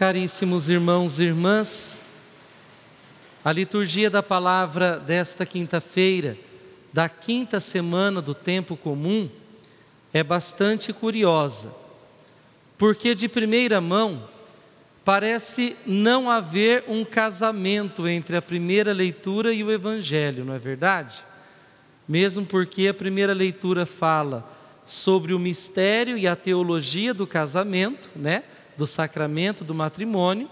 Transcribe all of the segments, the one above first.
Caríssimos irmãos e irmãs, a liturgia da palavra desta quinta-feira, da quinta semana do tempo comum, é bastante curiosa, porque de primeira mão parece não haver um casamento entre a primeira leitura e o Evangelho, não é verdade? Mesmo porque a primeira leitura fala sobre o mistério e a teologia do casamento, do sacramento do matrimônio,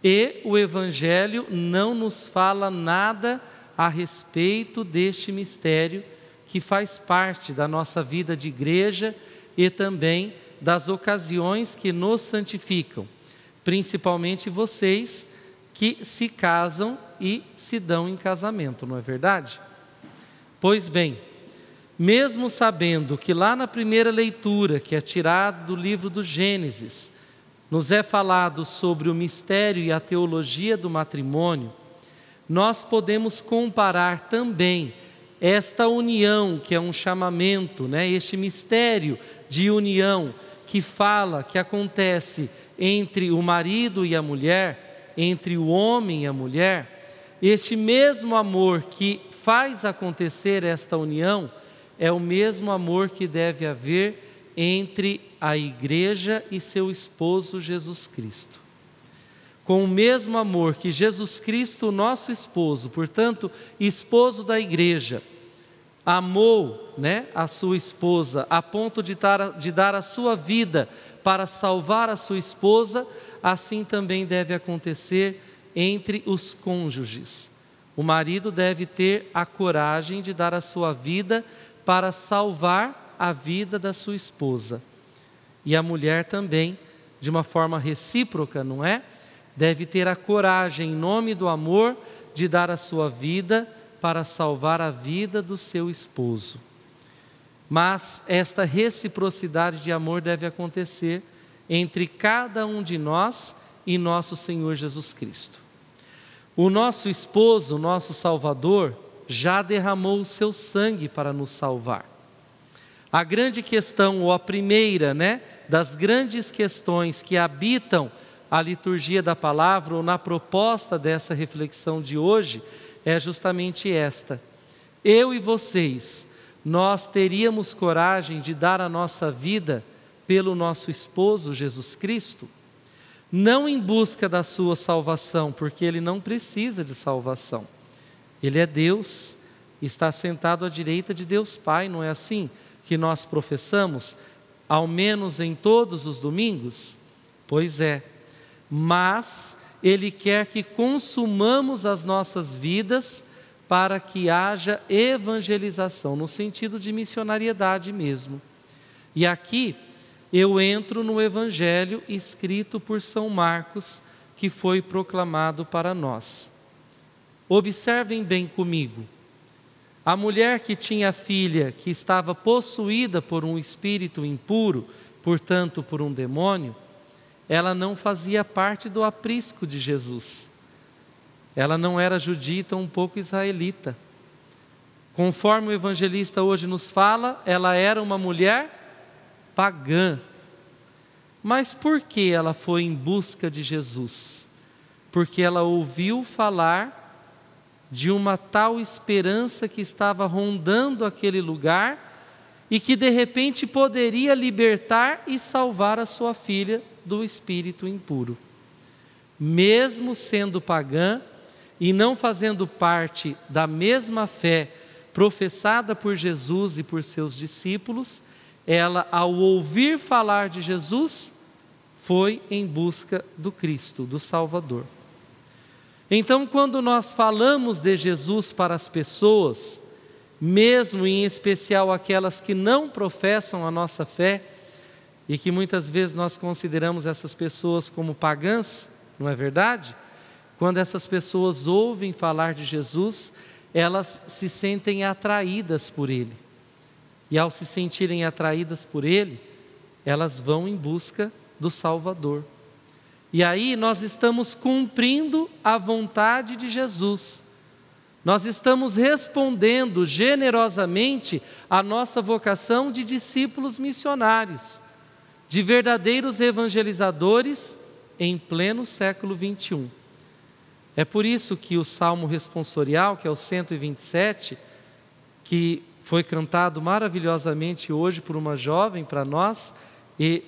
e o Evangelho não nos fala nada a respeito deste mistério que faz parte da nossa vida de igreja e também das ocasiões que nos santificam, principalmente vocês que se casam e se dão em casamento, não é verdade? Pois bem, mesmo sabendo que lá na primeira leitura, que é tirada do livro do Gênesis, nos é falado sobre o mistério e a teologia do matrimônio, nós podemos comparar também esta união, que é um chamamento, este mistério de união que fala, que acontece entre o marido e a mulher, entre o homem e a mulher, este mesmo amor que faz acontecer esta união, é o mesmo amor que deve haver entre a igreja e seu esposo Jesus Cristo. Com o mesmo amor que Jesus Cristo, nosso esposo, portanto, esposo da igreja, amou a sua esposa a ponto de dar a sua vida para salvar a sua esposa, assim também deve acontecer entre os cônjuges. O marido deve ter a coragem de dar a sua vida para salvar a vida da sua esposa. E a mulher também, de uma forma recíproca, não é? Deve ter a coragem, em nome do amor, de dar a sua vida para salvar a vida do seu esposo. Mas esta reciprocidade de amor deve acontecer entre cada um de nós e nosso Senhor Jesus Cristo. O nosso esposo, o nosso Salvador, já derramou o seu sangue para nos salvar. A grande questão, ou a primeira, das grandes questões que habitam a liturgia da palavra, ou na proposta dessa reflexão de hoje, é justamente esta: eu e vocês, nós teríamos coragem de dar a nossa vida pelo nosso esposo Jesus Cristo? Não em busca da sua salvação, porque ele não precisa de salvação. Ele é Deus, está sentado à direita de Deus Pai, não é assim que nós professamos, ao menos em todos os domingos? Pois é, mas Ele quer que consumamos as nossas vidas para que haja evangelização, no sentido de missionariedade mesmo. E aqui eu entro no Evangelho escrito por São Marcos, que foi proclamado para nós. Observem bem comigo. A mulher que tinha filha que estava possuída por um espírito impuro, portanto por um demônio, ela não fazia parte do aprisco de Jesus. Ela não era judia, tão pouco israelita. Conforme o evangelista hoje nos fala, ela era uma mulher pagã. Mas por que ela foi em busca de Jesus? Porque ela ouviu falar de uma tal esperança que estava rondando aquele lugar e que de repente poderia libertar e salvar a sua filha do espírito impuro. Mesmo sendo pagã e não fazendo parte da mesma fé professada por Jesus e por seus discípulos, ela, ao ouvir falar de Jesus, foi em busca do Cristo, do Salvador. Então, quando nós falamos de Jesus para as pessoas, mesmo em especial aquelas que não professam a nossa fé, e que muitas vezes nós consideramos essas pessoas como pagãs, não é verdade? Quando essas pessoas ouvem falar de Jesus, elas se sentem atraídas por Ele. E ao se sentirem atraídas por Ele, elas vão em busca do Salvador. E aí nós estamos cumprindo a vontade de Jesus. Nós estamos respondendo generosamente à nossa vocação de discípulos missionários, de verdadeiros evangelizadores em pleno século 21. É por isso que o Salmo responsorial, que é o 127, que foi cantado maravilhosamente hoje por uma jovem para nós, e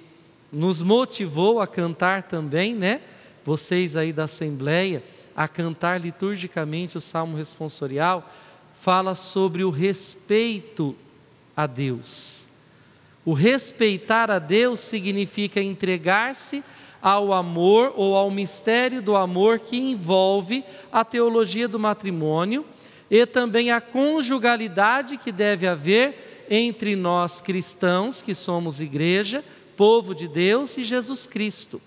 nos motivou a cantar também, né? Vocês aí da Assembleia, a cantar liturgicamente o Salmo responsorial, fala sobre o respeito a Deus. O respeitar a Deus significa entregar-se ao amor ou ao mistério do amor que envolve a teologia do matrimônio e também a conjugalidade que deve haver entre nós cristãos, que somos igreja, povo de Deus, e Jesus Cristo.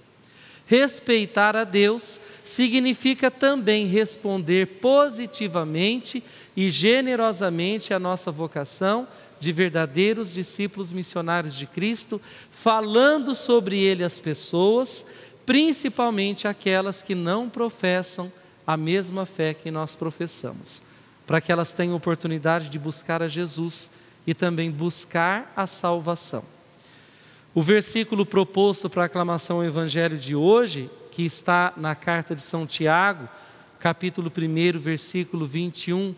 Respeitar a Deus significa também responder positivamente e generosamente à nossa vocação de verdadeiros discípulos missionários de Cristo, falando sobre Ele às pessoas, principalmente aquelas que não professam a mesma fé que nós professamos, para que elas tenham oportunidade de buscar a Jesus e também buscar a salvação. O versículo proposto para a aclamação ao Evangelho de hoje, que está na carta de São Tiago, capítulo 1, versículo 21b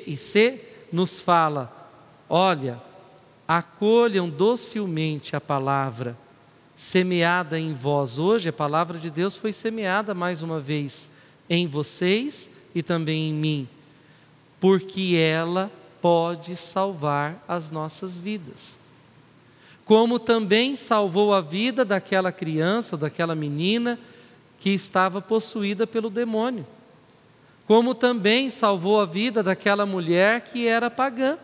e c, nos fala: olha, acolham docilmente a palavra semeada em vós. Hoje a palavra de Deus foi semeada mais uma vez em vocês e também em mim, porque ela pode salvar as nossas vidas. Como também salvou a vida daquela criança, daquela menina que estava possuída pelo demônio. Como também salvou a vida daquela mulher que era pagã.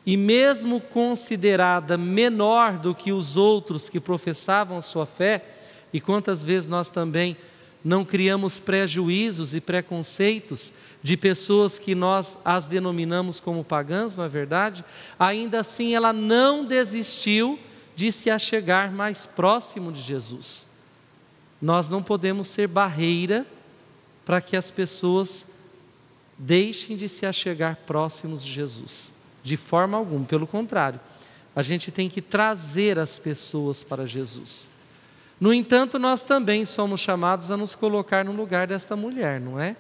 E mesmo considerada menor do que os outros que professavam a sua fé, e quantas vezes nós também não criamos prejuízos e preconceitos de pessoas que nós as denominamos como pagãs, não é verdade? Ainda assim ela não desistiu de se achegar mais próximo de Jesus. Nós não podemos ser barreira para que as pessoas deixem de se achegar próximos de Jesus, de forma alguma. Pelo contrário, a gente tem que trazer as pessoas para Jesus. No entanto, nós também somos chamados a nos colocar no lugar desta mulher, não é?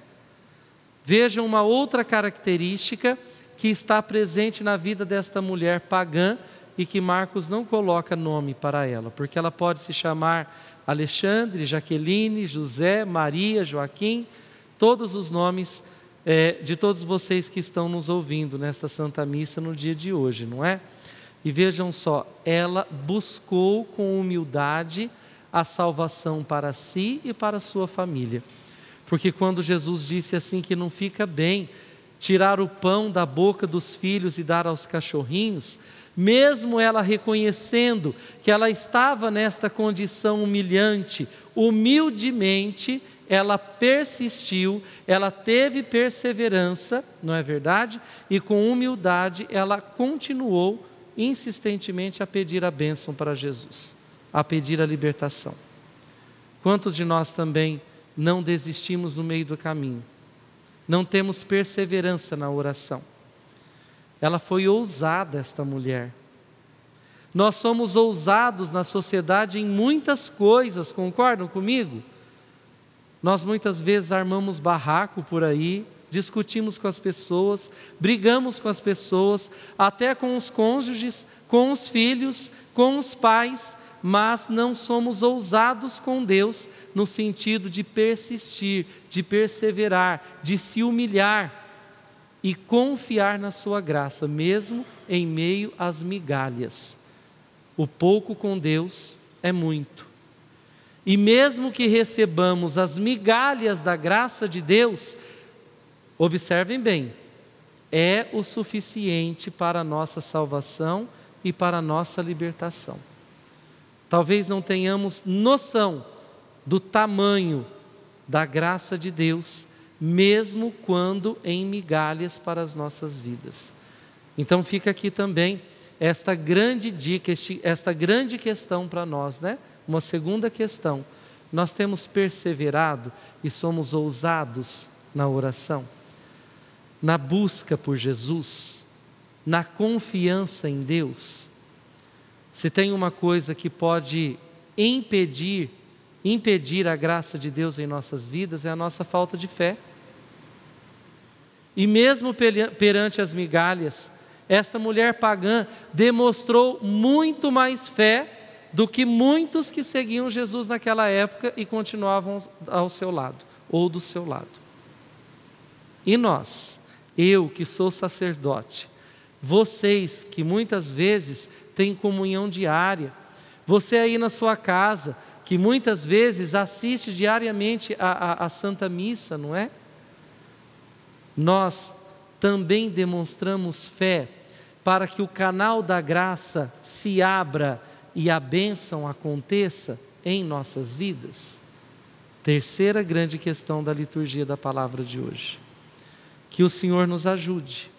Vejam uma outra característica que está presente na vida desta mulher pagã e que Marcos não coloca nome para ela, porque ela pode se chamar Alexandre, Jaqueline, José, Maria, Joaquim, todos os nomes de todos vocês que estão nos ouvindo nesta Santa Missa no dia de hoje, não é? E vejam só, ela buscou com humildade a salvação para si e para a sua família. Porque quando Jesus disse assim que não fica bem tirar o pão da boca dos filhos e dar aos cachorrinhos, mesmo ela reconhecendo que ela estava nesta condição humilhante, humildemente, ela persistiu, ela teve perseverança, não é verdade? E com humildade ela continuou insistentemente a pedir a bênção para Jesus, a pedir a libertação. Quantos de nós também não desistimos no meio do caminho? Não temos perseverança na oração. Ela foi ousada, esta mulher. Nós somos ousados na sociedade em muitas coisas, concordam comigo? Nós muitas vezes armamos barraco por aí, discutimos com as pessoas, brigamos com as pessoas, até com os cônjuges, com os filhos, com os pais, mas não somos ousados com Deus no sentido de persistir, de perseverar, de se humilhar e confiar na sua graça, mesmo em meio às migalhas. O pouco com Deus é muito. E mesmo que recebamos as migalhas da graça de Deus, observem bem, é o suficiente para a nossa salvação e para a nossa libertação. Talvez não tenhamos noção do tamanho da graça de Deus, mesmo quando em migalhas para as nossas vidas. Então fica aqui também esta grande dica, esta grande questão para nós, né? Uma segunda questão: nós temos perseverado e somos ousados na oração, na busca por Jesus, na confiança em Deus? Se tem uma coisa que pode impedir impedir a graça de Deus em nossas vidas é a nossa falta de fé. E mesmo perante as migalhas, esta mulher pagã demonstrou muito mais fé do que muitos que seguiam Jesus naquela época e continuavam ao seu lado, ou do seu lado. E nós, eu que sou sacerdote, vocês que muitas vezes têm comunhão diária, você aí na sua casa, que muitas vezes assiste diariamente a Santa Missa, não é? Nós também demonstramos fé para que o canal da graça se abra e a bênção aconteça em nossas vidas. Terceira grande questão da liturgia da palavra de hoje. Que o Senhor nos ajude.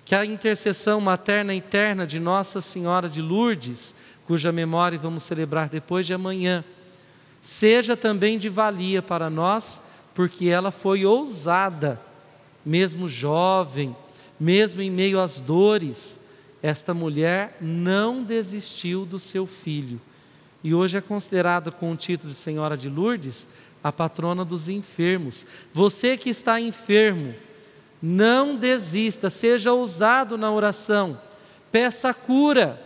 Que a intercessão materna e eterna de Nossa Senhora de Lourdes, cuja memória vamos celebrar depois de amanhã, seja também de valia para nós, porque ela foi ousada, mesmo jovem, mesmo em meio às dores, esta mulher não desistiu do seu filho. E hoje é considerada com o título de Senhora de Lourdes, a patrona dos enfermos. Você que está enfermo, não desista, seja ousado na oração, peça cura,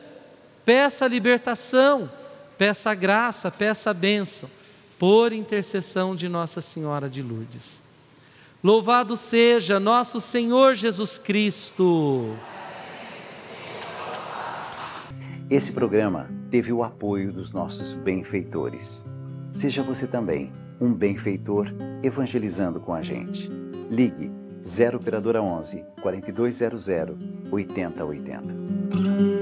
peça libertação, peça graça, peça bênção, por intercessão de Nossa Senhora de Lourdes. Louvado seja nosso Senhor Jesus Cristo. Esse programa teve o apoio dos nossos benfeitores. Seja você também um benfeitor evangelizando com a gente. Ligue 0 operadora 11 4200 8080.